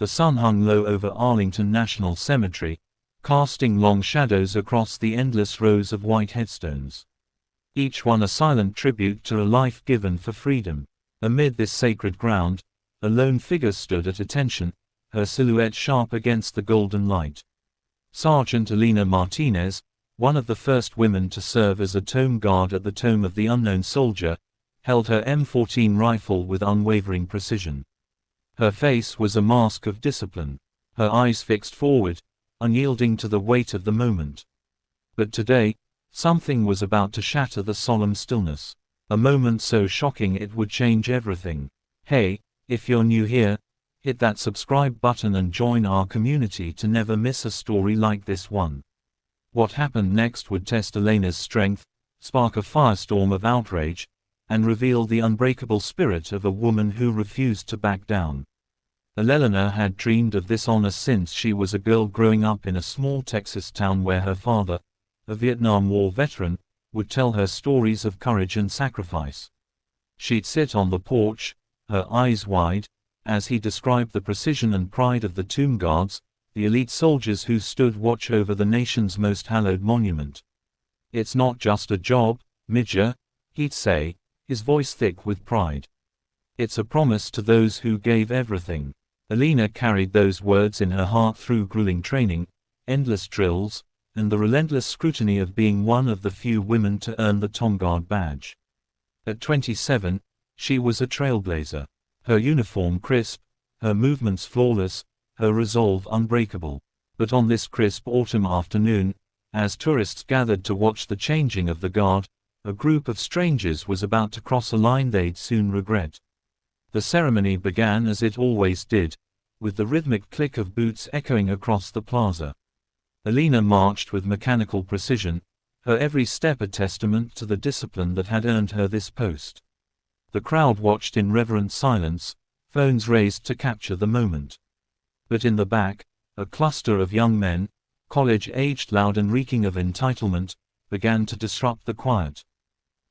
The sun hung low over Arlington National Cemetery, casting long shadows across the endless rows of white headstones. Each one a silent tribute to a life given for freedom. Amid this sacred ground, a lone figure stood at attention, her silhouette sharp against the golden light. Sergeant Elena Martinez, one of the first women to serve as a tomb guard at the Tomb of the Unknown Soldier, held her M14 rifle with unwavering precision. Her face was a mask of discipline, her eyes fixed forward, unyielding to the weight of the moment. But today, something was about to shatter the solemn stillness. A moment so shocking it would change everything. Hey, if you're new here, hit that subscribe button and join our community to never miss a story like this one. What happened next would test Elena's strength, spark a firestorm of outrage, and reveal the unbreakable spirit of a woman who refused to back down. Elena had dreamed of this honor since she was a girl growing up in a small Texas town where her father, a Vietnam War veteran, would tell her stories of courage and sacrifice. She'd sit on the porch, her eyes wide, as he described the precision and pride of the tomb guards, the elite soldiers who stood watch over the nation's most hallowed monument. "It's not just a job, Major," he'd say, his voice thick with pride. "It's a promise to those who gave everything." Elena carried those words in her heart through grueling training, endless drills, and the relentless scrutiny of being one of the few women to earn the Tom Guard badge. At 27, she was a trailblazer. Her uniform crisp, her movements flawless, her resolve unbreakable. But on this crisp autumn afternoon, as tourists gathered to watch the changing of the guard, a group of strangers was about to cross a line they'd soon regret. The ceremony began as it always did, with the rhythmic click of boots echoing across the plaza. Elena marched with mechanical precision, her every step a testament to the discipline that had earned her this post. The crowd watched in reverent silence, phones raised to capture the moment. But in the back, a cluster of young men, college-aged, loud and reeking of entitlement, began to disrupt the quiet.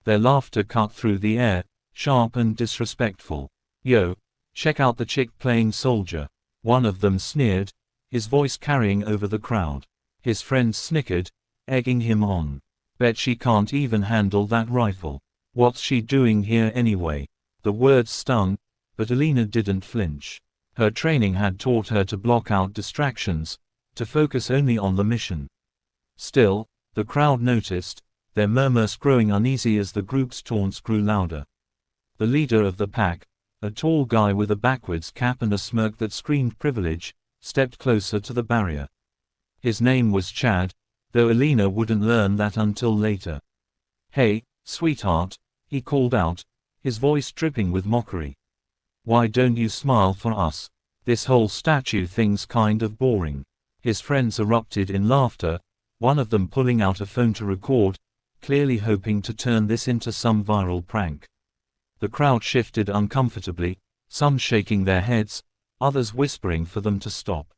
Their laughter cut through the air, sharp and disrespectful. "Yo, check out the chick playing soldier," one of them sneered, his voice carrying over the crowd. His friends snickered, egging him on. "Bet she can't even handle that rifle. What's she doing here anyway?" The words stung, but Elena didn't flinch. Her training had taught her to block out distractions, to focus only on the mission. Still, the crowd noticed, their murmurs growing uneasy as the group's taunts grew louder. The leader of the pack, a tall guy with a backwards cap and a smirk that screamed privilege, stepped closer to the barrier. His name was Chad, though Elena wouldn't learn that until later. "Hey, sweetheart," he called out, his voice dripping with mockery. "Why don't you smile for us? This whole statue thing's kind of boring." His friends erupted in laughter, one of them pulling out a phone to record, clearly hoping to turn this into some viral prank. The crowd shifted uncomfortably, some shaking their heads, others whispering for them to stop.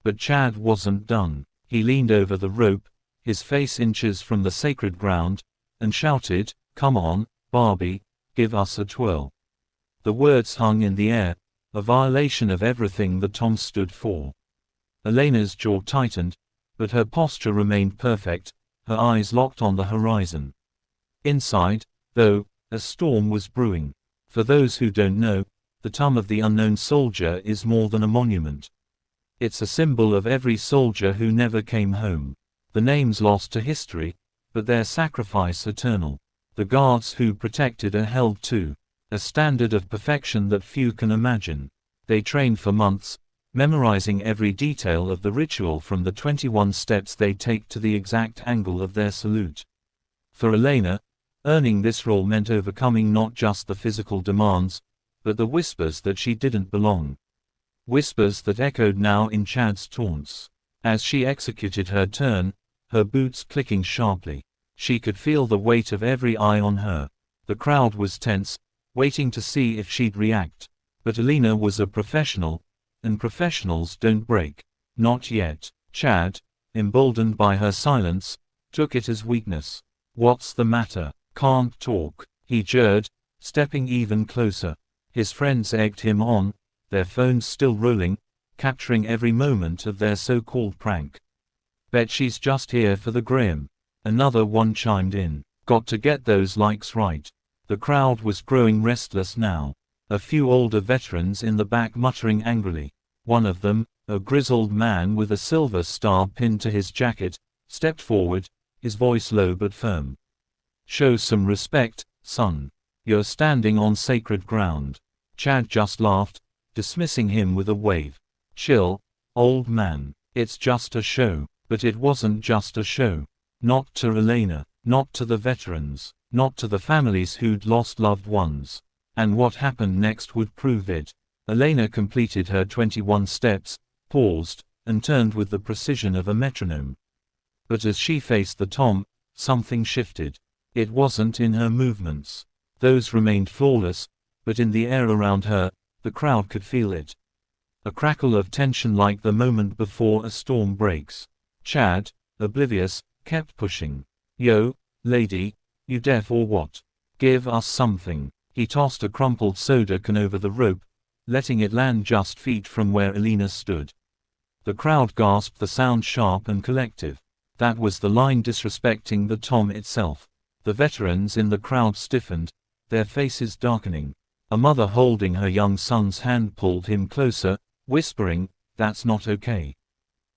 But Chad wasn't done. He leaned over the rope, his face inches from the sacred ground, and shouted, "Come on, Barbie, give us a twirl." The words hung in the air, a violation of everything the Tom stood for. Elena's jaw tightened, but her posture remained perfect, her eyes locked on the horizon. Inside, though, a storm was brewing. For those who don't know, the Tomb of the Unknown Soldier is more than a monument. It's a symbol of every soldier who never came home. The names lost to history, but their sacrifice eternal. The guards who protected are held to a standard of perfection that few can imagine. They train for months, memorizing every detail of the ritual from the 21 steps they take to the exact angle of their salute. For Elena, earning this role meant overcoming not just the physical demands, but the whispers that she didn't belong. Whispers that echoed now in Chad's taunts. As she executed her turn, her boots clicking sharply, she could feel the weight of every eye on her. The crowd was tense, waiting to see if she'd react. But Elena was a professional, and professionals don't break. Not yet. Chad, emboldened by her silence, took it as weakness. "What's the matter? Can't talk?" he jeered, stepping even closer. His friends egged him on, their phones still rolling, capturing every moment of their so-called prank. Bet she's just here for the Graham. Another one chimed in. Got to get those likes right. The crowd was growing restless now. A few older veterans in the back muttering angrily. One of them, a grizzled man with a silver star pinned to his jacket, stepped forward, his voice low but firm. Show some respect, son. You're standing on sacred ground. Chad just laughed, dismissing him with a wave. Chill, old man. It's just a show. But it wasn't just a show. Not to Elena, not to the veterans, not to the families who'd lost loved ones. And what happened next would prove it. Elena completed her 21 steps, paused, and turned with the precision of a metronome. But as she faced the tom, something shifted. It wasn't in her movements. Those remained flawless, but in the air around her, the crowd could feel it. A crackle of tension like the moment before a storm breaks. Chad, oblivious, kept pushing. Yo, lady, you deaf or what? Give us something. He tossed a crumpled soda can over the rope, letting it land just feet from where Elena stood. The crowd gasped, the sound sharp and collective. That was the line disrespecting the tom itself. The veterans in the crowd stiffened, their faces darkening. A mother holding her young son's hand pulled him closer, whispering, "That's not okay."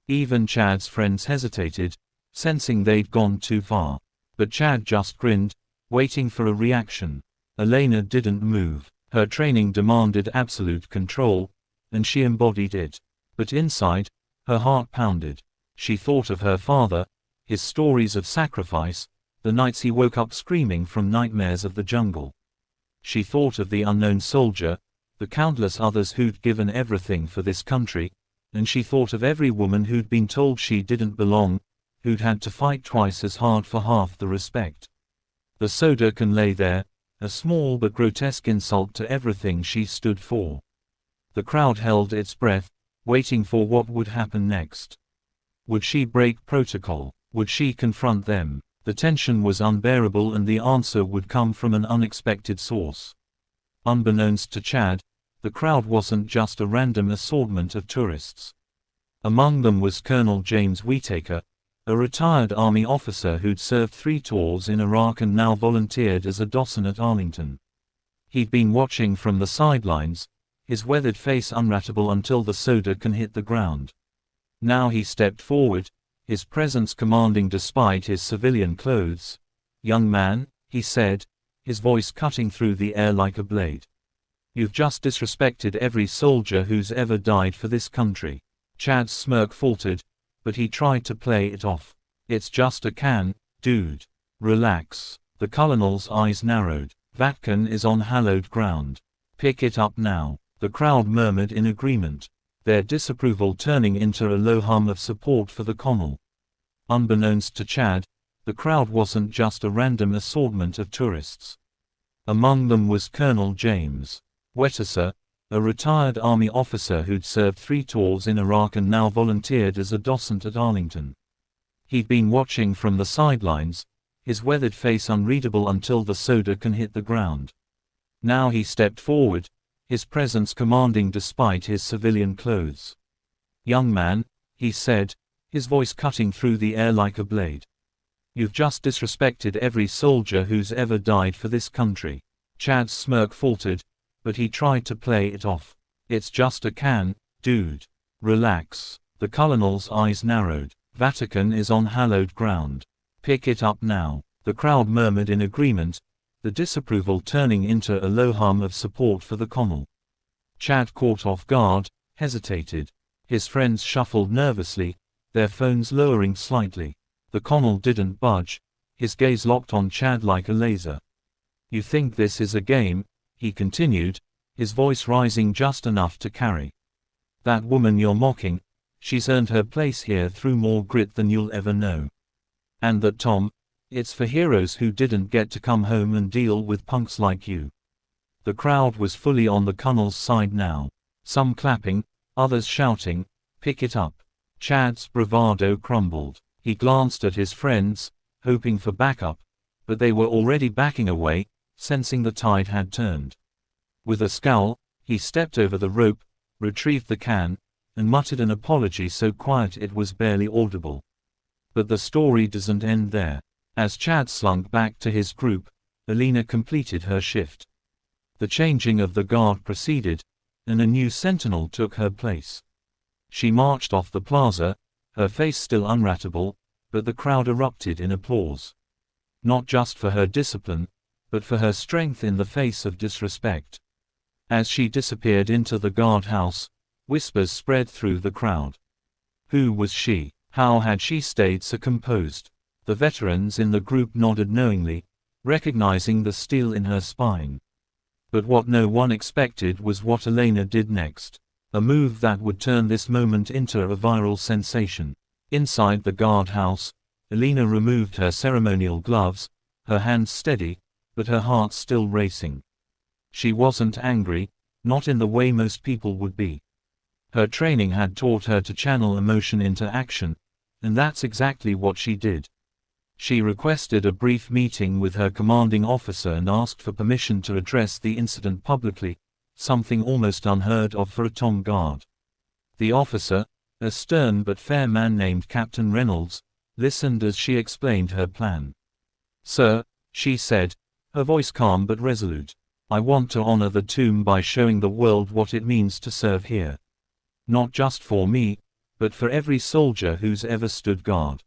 Even Chad's friends hesitated, sensing they'd gone too far. But Chad just grinned, waiting for a reaction. Elena didn't move. Her training demanded absolute control, and she embodied it. But inside, her heart pounded. She thought of her father, his stories of sacrifice, the nights he woke up screaming from nightmares of the jungle. She thought of the unknown soldier, the countless others who'd given everything for this country, and she thought of every woman who'd been told she didn't belong, who'd had to fight twice as hard for half the respect. The soda can lay there, a small but grotesque insult to everything she stood for. The crowd held its breath, waiting for what would happen next. Would she break protocol? Would she confront them? The tension was unbearable, and the answer would come from an unexpected source. Unbeknownst to Chad, the crowd wasn't just a random assortment of tourists. Among them was Colonel James Whittaker, a retired Army officer who'd served 3 tours in Iraq and now volunteered as a docent at Arlington. He'd been watching from the sidelines, his weathered face unreadable until the soda can hit the ground. Now he stepped forward, his presence commanding despite his civilian clothes. "Young man," he said, his voice cutting through the air like a blade. "You've just disrespected every soldier who's ever died for this country." Chad's smirk faltered, but he tried to play it off. "It's just a can, dude. Relax." The colonel's eyes narrowed. "Vatican is on hallowed ground. Pick it up now." The crowd murmured in agreement, their disapproval turning into a low hum of support for the colonel. Unbeknownst to Chad, the crowd wasn't just a random assortment of tourists. Among them was Colonel James Whittaker, a retired Army officer who'd served 3 tours in Iraq and now volunteered as a docent at Arlington. He'd been watching from the sidelines, his weathered face unreadable until the soda can hit the ground. Now he stepped forward, his presence commanding despite his civilian clothes. "Young man," he said, his voice cutting through the air like a blade. "You've just disrespected every soldier who's ever died for this country." Chad's smirk faltered, but he tried to play it off. "It's just a can, dude. Relax." The colonel's eyes narrowed. "Vatican is on hallowed ground. Pick it up now." The crowd murmured in agreement, the disapproval turning into a low hum of support for the colonel. Chad, caught off guard, hesitated. His friends shuffled nervously, their phones lowering slightly. The colonel didn't budge, his gaze locked on Chad like a laser. "You think this is a game?" he continued, his voice rising just enough to carry. "That woman you're mocking, she's earned her place here through more grit than you'll ever know. And that tom, it's for heroes who didn't get to come home and deal with punks like you." The crowd was fully on the colonel's side now. Some clapping, others shouting, "Pick it up." Chad's bravado crumbled. He glanced at his friends, hoping for backup, but they were already backing away, sensing the tide had turned. With a scowl, he stepped over the rope, retrieved the can, and muttered an apology so quiet it was barely audible. But the story doesn't end there. As Chad slunk back to his group, Alina completed her shift. The changing of the guard proceeded, and a new sentinel took her place. She marched off the plaza, her face still unratable, but the crowd erupted in applause. Not just for her discipline, but for her strength in the face of disrespect. As she disappeared into the guardhouse, whispers spread through the crowd. Who was she? How had she stayed so composed? The veterans in the group nodded knowingly, recognizing the steel in her spine. But what no one expected was what Alina did next. A move that would turn this moment into a viral sensation. Inside the guardhouse, Alina removed her ceremonial gloves, her hands steady, but her heart still racing. She wasn't angry, not in the way most people would be. Her training had taught her to channel emotion into action, and that's exactly what she did. She requested a brief meeting with her commanding officer and asked for permission to address the incident publicly, something almost unheard of for a Tom guard. The officer, a stern but fair man named Captain Reynolds, listened as she explained her plan. "Sir," she said, her voice calm but resolute, "I want to honor the tomb by showing the world what it means to serve here. Not just for me, but for every soldier who's ever stood guard."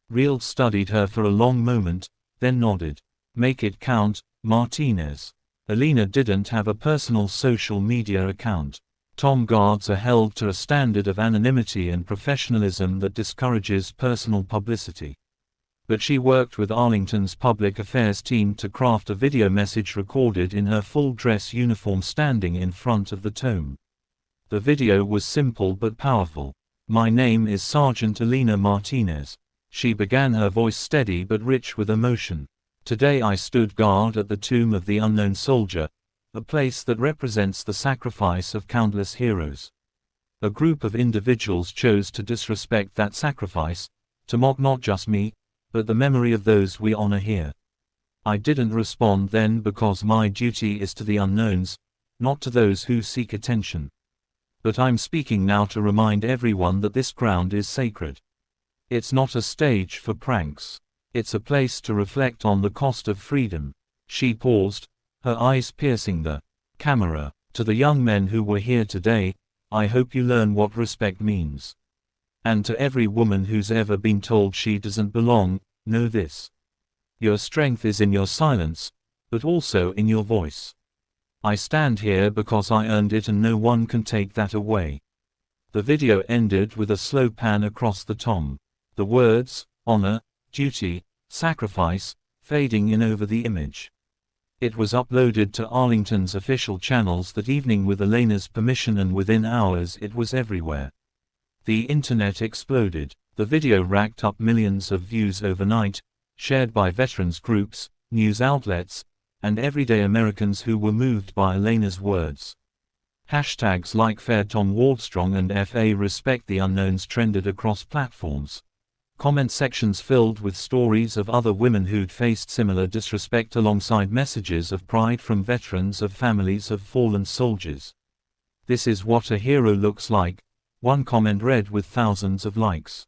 Real studied her for a long moment, then nodded. "Make it count, Martinez." Alina didn't have a personal social media account. Tom guards are held to a standard of anonymity and professionalism that discourages personal publicity. But she worked with Arlington's public affairs team to craft a video message recorded in her full dress uniform standing in front of the tomb. The video was simple but powerful. "My name is Sergeant Alina Martinez." She began, her voice steady but rich with emotion. "Today I stood guard at the tomb of the unknown soldier, a place that represents the sacrifice of countless heroes. A group of individuals chose to disrespect that sacrifice, to mock not just me, but the memory of those we honor here. I didn't respond then because my duty is to the unknowns, not to those who seek attention. But I'm speaking now to remind everyone that this ground is sacred. It's not a stage for pranks. It's a place to reflect on the cost of freedom." She paused, her eyes piercing the camera. "To the young men who were here today, I hope you learn what respect means. And to every woman who's ever been told she doesn't belong, know this. Your strength is in your silence, but also in your voice. I stand here because I earned it and no one can take that away." The video ended with a slow pan across the tomb. The words, honor, duty, sacrifice, fading in over the image. It was uploaded to Arlington's official channels that evening with Alina's permission, and within hours it was everywhere. The internet exploded. The video racked up millions of views overnight, shared by veterans groups, news outlets, and everyday Americans who were moved by Alina's words. Hashtags like Fair Tom Waldstrong and FA Respect the Unknowns trended across platforms. Comment sections filled with stories of other women who'd faced similar disrespect alongside messages of pride from veterans of families of fallen soldiers. "This is what a hero looks like," one comment read with thousands of likes.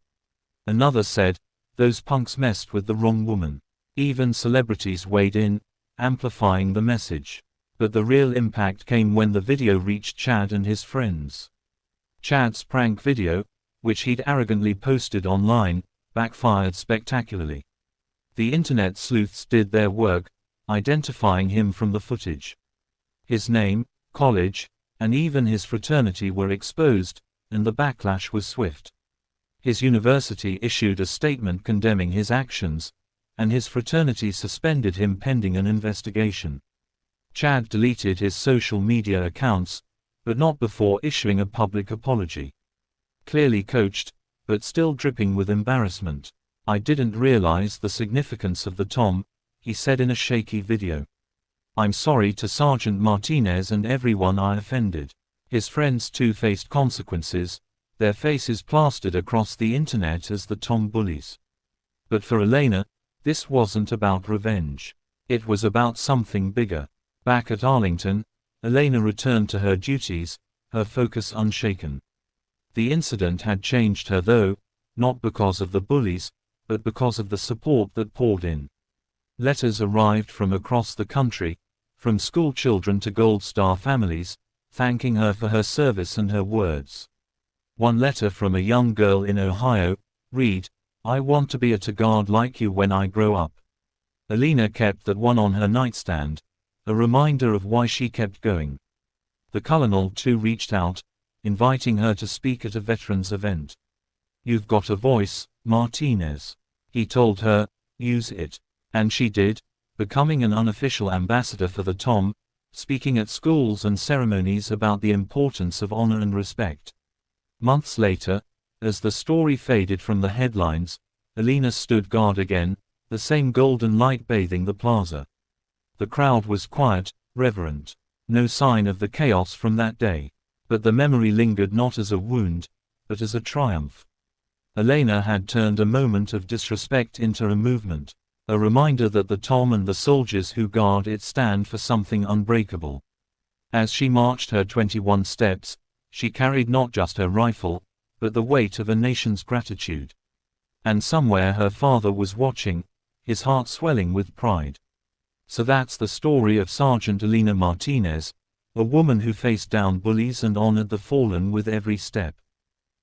Another said, "Those punks messed with the wrong woman." Even celebrities weighed in, amplifying the message. But the real impact came when the video reached Chad and his friends. Chad's prank video, which he'd arrogantly posted online, backfired spectacularly. The internet sleuths did their work, identifying him from the footage. His name, college, and even his fraternity were exposed, and the backlash was swift. His university issued a statement condemning his actions, and his fraternity suspended him pending an investigation. Chad deleted his social media accounts, but not before issuing a public apology. Clearly coached, but still dripping with embarrassment. "I didn't realize the significance of the Tom," he said in a shaky video. "I'm sorry to Sergeant Martinez and everyone I offended." His friends too faced consequences, their faces plastered across the internet as the Tom bullies. But for Alina, this wasn't about revenge. It was about something bigger. Back at Arlington, Alina returned to her duties, her focus unshaken. The incident had changed her though, not because of the bullies, but because of the support that poured in. Letters arrived from across the country, from school children to Gold Star families, thanking her for her service and her words. One letter from a young girl in Ohio read, "I want to be a guard like you when I grow up." Alina kept that one on her nightstand, a reminder of why she kept going. The colonel too reached out, inviting her to speak at a veterans event. "You've got a voice, Martinez," he told her, "use it." And she did, becoming an unofficial ambassador for the TOM, speaking at schools and ceremonies about the importance of honor and respect. Months later, as the story faded from the headlines, Alina stood guard again, the same golden light bathing the plaza. The crowd was quiet, reverent. No sign of the chaos from that day. But the memory lingered not as a wound, but as a triumph. Alina had turned a moment of disrespect into a movement, a reminder that the TOM and the soldiers who guard it stand for something unbreakable. As she marched her 21 steps, she carried not just her rifle, but the weight of a nation's gratitude. And somewhere her father was watching, his heart swelling with pride. So that's the story of Sergeant Alina Martinez, a woman who faced down bullies and honored the fallen with every step.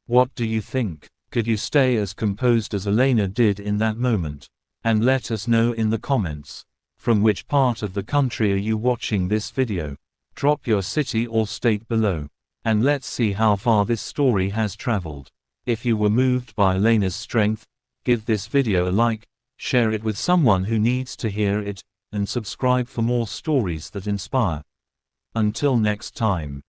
What do you think? Could you stay as composed as Alina did in that moment? And let us know in the comments. From which part of the country are you watching this video? Drop your city or state below. And let's see how far this story has traveled. If you were moved by Alina's strength, give this video a like, share it with someone who needs to hear it, and subscribe for more stories that inspire. Until next time.